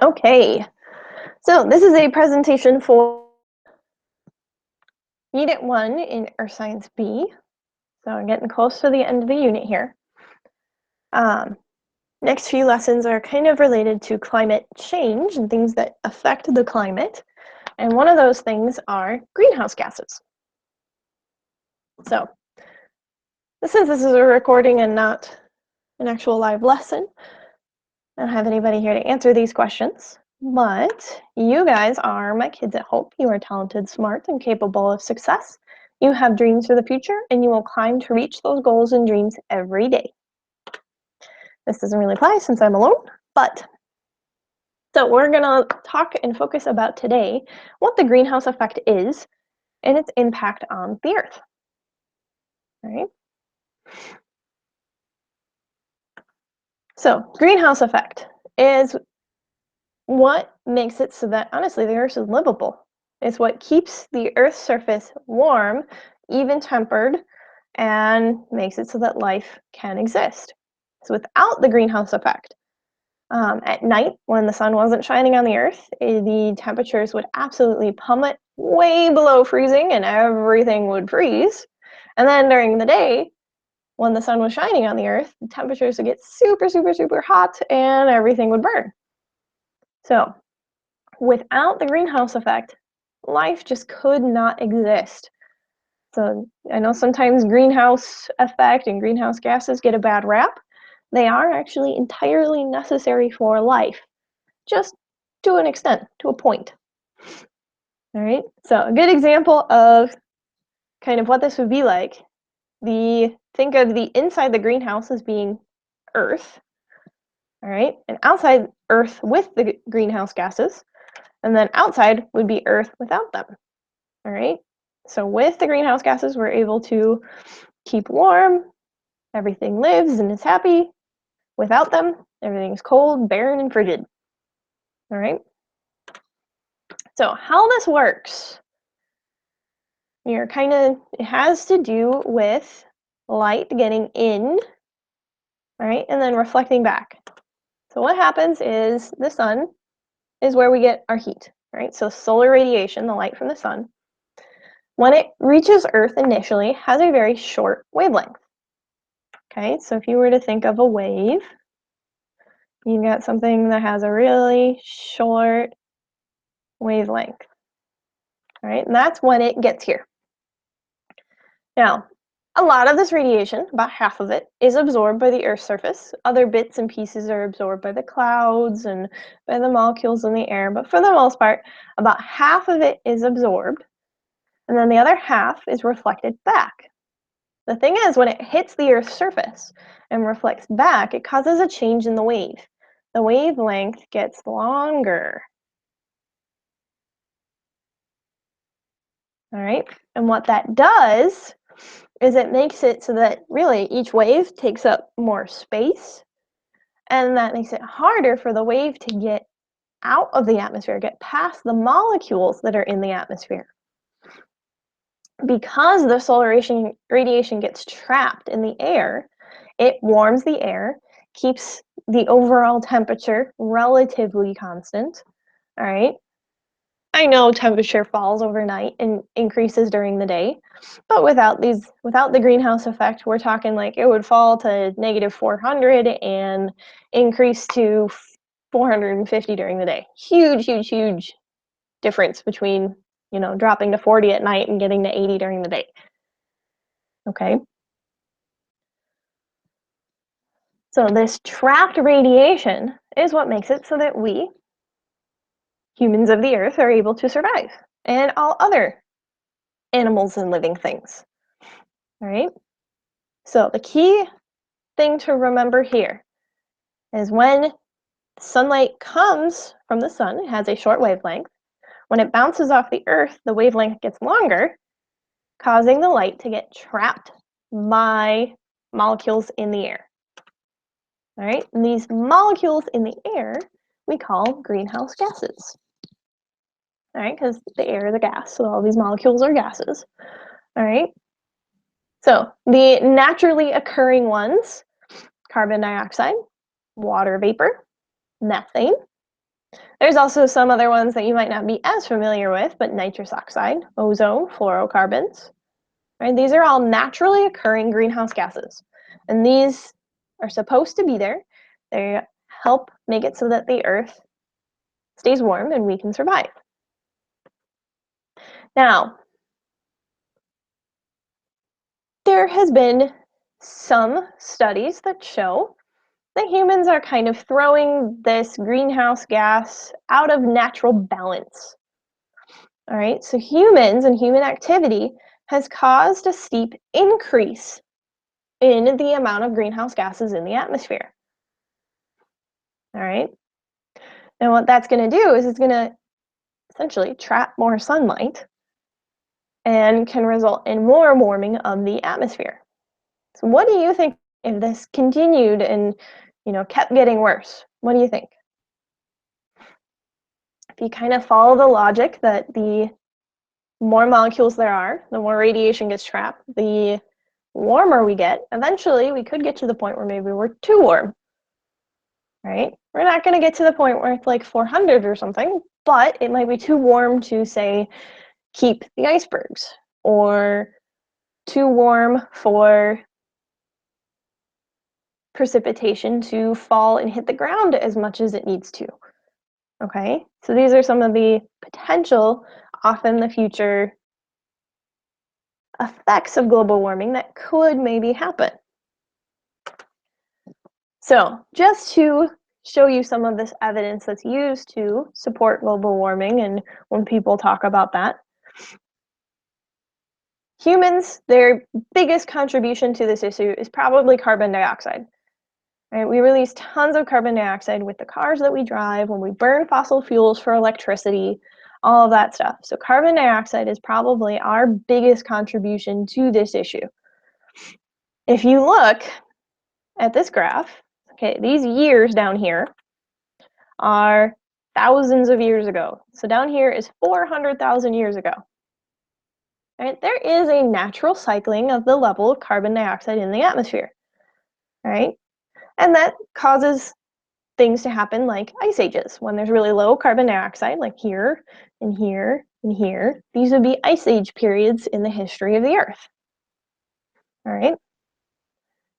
Okay, so this is a presentation for Unit 1 in Earth Science B. So I'm getting close to the end of the unit here. Um, Next few lessons are kind of related to climate change and things that affect the climate. And one of those things are greenhouse gases. So since this is a recording and not an actual live lesson, I don't have anybody here to answer these questions. But you guys are my kids at Hope. You are talented, smart, and capable of success. You have dreams for the future, and you will climb to reach those goals and dreams every day. This doesn't really apply since I'm alone, but so we're going to talk and focus about today what the greenhouse effect is and its impact on the Earth. All right. So greenhouse effect is what makes it so that, honestly, the Earth is livable. It's what keeps the Earth's surface warm, even-tempered, and makes it so that life can exist. So without the greenhouse effect, at night, when the sun wasn't shining on the Earth, the temperatures would absolutely plummet way below freezing and everything would freeze. And then during the day, when the sun was shining on the Earth, the temperatures would get super, super, super hot and everything would burn. So without the greenhouse effect, life just could not exist. So I know sometimes greenhouse effect and greenhouse gases get a bad rap. They are actually entirely necessary for life, just to an extent, to a point. All right, so a good example of kind of what this would be like, think of the inside the greenhouse as being Earth, all right, and outside Earth with the greenhouse gases, and then outside would be Earth without them. All right, so with the greenhouse gases, we're able to keep warm, everything lives and is happy. Without them, everything's cold, barren, and frigid. All right, so how this works, it has to do with light getting in, all right, and then reflecting back. So what happens is the sun is where we get our heat, right? So solar radiation, the light from the sun, when it reaches Earth initially, has a very short wavelength. Okay, so if you were to think of a wave, you've got something that has a really short wavelength. All right, and that's when it gets here. Now, a lot of this radiation, about half of it, is absorbed by the Earth's surface. Other bits and pieces are absorbed by the clouds and by the molecules in the air, but for the most part, about half of it is absorbed, and then the other half is reflected back. The thing is, when it hits the Earth's surface and reflects back, it causes a change in the wave. The wavelength gets longer. All right, and what that does is it makes it so that really each wave takes up more space, and that makes it harder for the wave to get out of the atmosphere, get past the molecules that are in the atmosphere. Because the solar radiation gets trapped in the air, it warms the air, keeps the overall temperature relatively constant, all right? I know temperature falls overnight and increases during the day, but without the greenhouse effect, we're talking like it would fall to negative 400 and increase to 450 during the day. Huge, huge, huge difference between, dropping to 40 at night and getting to 80 during the day. Okay. So this trapped radiation is what makes it so that we, humans of the Earth, are able to survive, and all other animals and living things. All right. So the key thing to remember here is when sunlight comes from the sun, it has a short wavelength. When it bounces off the Earth, the wavelength gets longer, causing the light to get trapped by molecules in the air. All right, and these molecules in the air we call greenhouse gases. All right, because the air is a gas, so all these molecules are gases. All right, so the naturally occurring ones: carbon dioxide, water vapor, methane. There's also some other ones that you might not be as familiar with, but nitrous oxide, ozone, fluorocarbons, right? These are all naturally occurring greenhouse gases. And these are supposed to be there. They help make it so that the Earth stays warm and we can survive. Now, there has been some studies that show that humans are kind of throwing this greenhouse gas out of natural balance. All right, so humans and human activity has caused a steep increase in the amount of greenhouse gases in the atmosphere. All right, and what that's going to do is it's going to essentially trap more sunlight and can result in more warming of the atmosphere. So what do you think if this continued and kept getting worse? What do you think? If you kind of follow the logic that the more molecules there are, the more radiation gets trapped, the warmer we get, eventually we could get to the point where maybe we're too warm, right? We're not going to get to the point where it's like 400 or something, but it might be too warm to, say, keep the icebergs, or too warm for precipitation to fall and hit the ground as much as it needs to. Okay, so these are some of the potential, often the future effects of global warming that could maybe happen. So just to show you some of this evidence that's used to support global warming, and when people talk about that, humans, their biggest contribution to this issue is probably carbon dioxide. Right? We release tons of carbon dioxide with the cars that we drive, when we burn fossil fuels for electricity, all of that stuff. So carbon dioxide is probably our biggest contribution to this issue. If you look at this graph, okay, these years down here are thousands of years ago. So down here is 400,000 years ago. Right? There is a natural cycling of the level of carbon dioxide in the atmosphere. Right? And that causes things to happen like ice ages. When there's really low carbon dioxide, like here and here and here, these would be ice age periods in the history of the Earth. All right.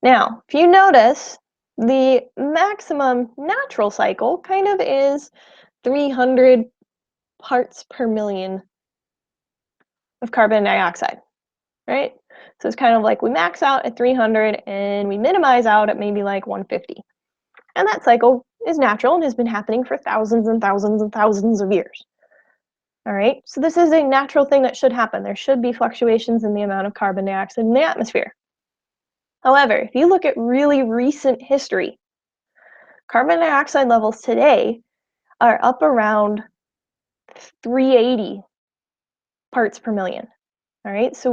Now, if you notice, the maximum natural cycle kind of is 300 parts per million of carbon dioxide, right? So it's kind of like we max out at 300 and we minimize out at maybe like 150. And that cycle is natural and has been happening for thousands and thousands and thousands of years. All right, so this is a natural thing that should happen. There should be fluctuations in the amount of carbon dioxide in the atmosphere. However, if you look at really recent history, carbon dioxide levels today are up around 380 parts per million. All right, so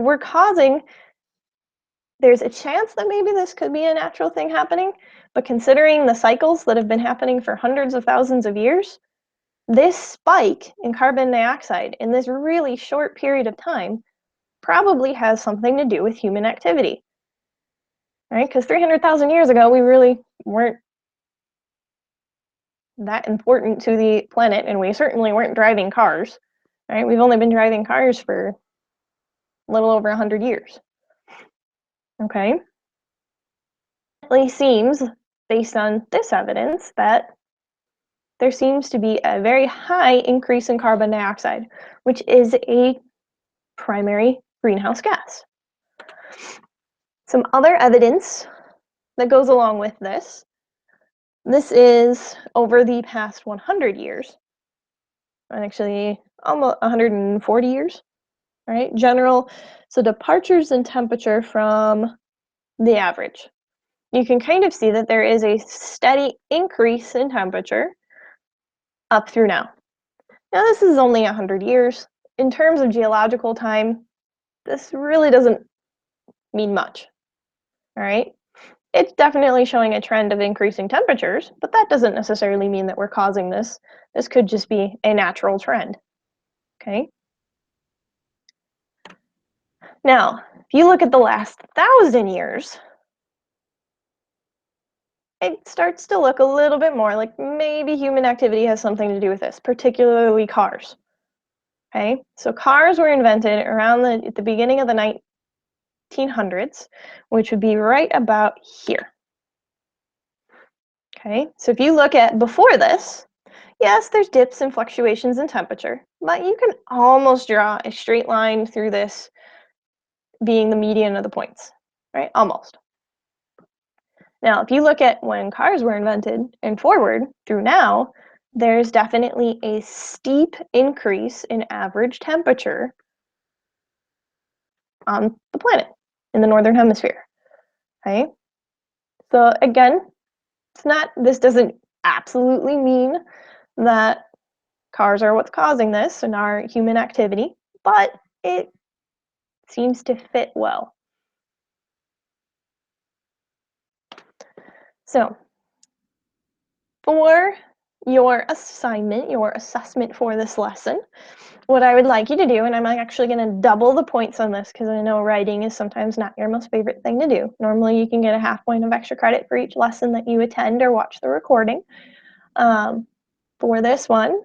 there's a chance that maybe this could be a natural thing happening, but considering the cycles that have been happening for hundreds of thousands of years, this spike in carbon dioxide in this really short period of time probably has something to do with human activity. Right? Because 300,000 years ago, we really weren't that important to the planet, and we certainly weren't driving cars. Right? We've only been driving cars for a little over 100 years. Okay? It really seems, based on this evidence, that there seems to be a very high increase in carbon dioxide, which is a primary greenhouse gas. Some other evidence that goes along with this. This is over the past 100 years, and actually almost 140 years, right? So departures in temperature from the average. You can kind of see that there is a steady increase in temperature up through now. Now, this is only 100 years. In terms of geological time, this really doesn't mean much, all right? It's definitely showing a trend of increasing temperatures, but that doesn't necessarily mean that we're causing this. This could just be a natural trend, okay? Now, if you look at the last 1,000 years, it starts to look a little bit more like maybe human activity has something to do with this, particularly cars. Okay, so cars were invented around at the beginning of the 1900s, which would be right about here. Okay, so if you look at before this, yes, there's dips and fluctuations in temperature, but you can almost draw a straight line through this being the median of the points, right? Almost. Now, if you look at when cars were invented and forward through now, there's definitely a steep increase in average temperature on the planet in the northern hemisphere. Okay? So again, this doesn't absolutely mean that cars are what's causing this and our human activity, but it seems to fit well. So, for your assignment, your assessment for this lesson, what I would like you to do, and I'm actually going to double the points on this because I know writing is sometimes not your most favorite thing to do. Normally, you can get a half point of extra credit for each lesson that you attend or watch the recording. For this one,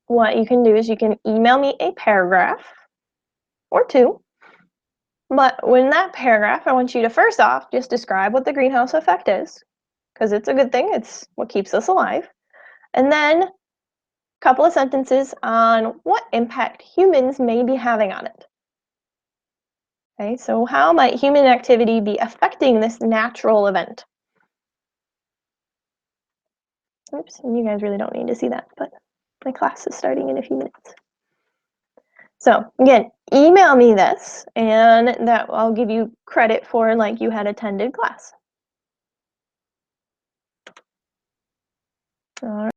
what you can do is you can email me a paragraph or two. But in that paragraph, I want you to first off just describe what the greenhouse effect is, because it's a good thing. It's what keeps us alive. And then a couple of sentences on what impact humans may be having on it. Okay, so how might human activity be affecting this natural event? Oops, you guys really don't need to see that, but my class is starting in a few minutes. So again, email me this, and that I'll give you credit for like you had attended class. All right.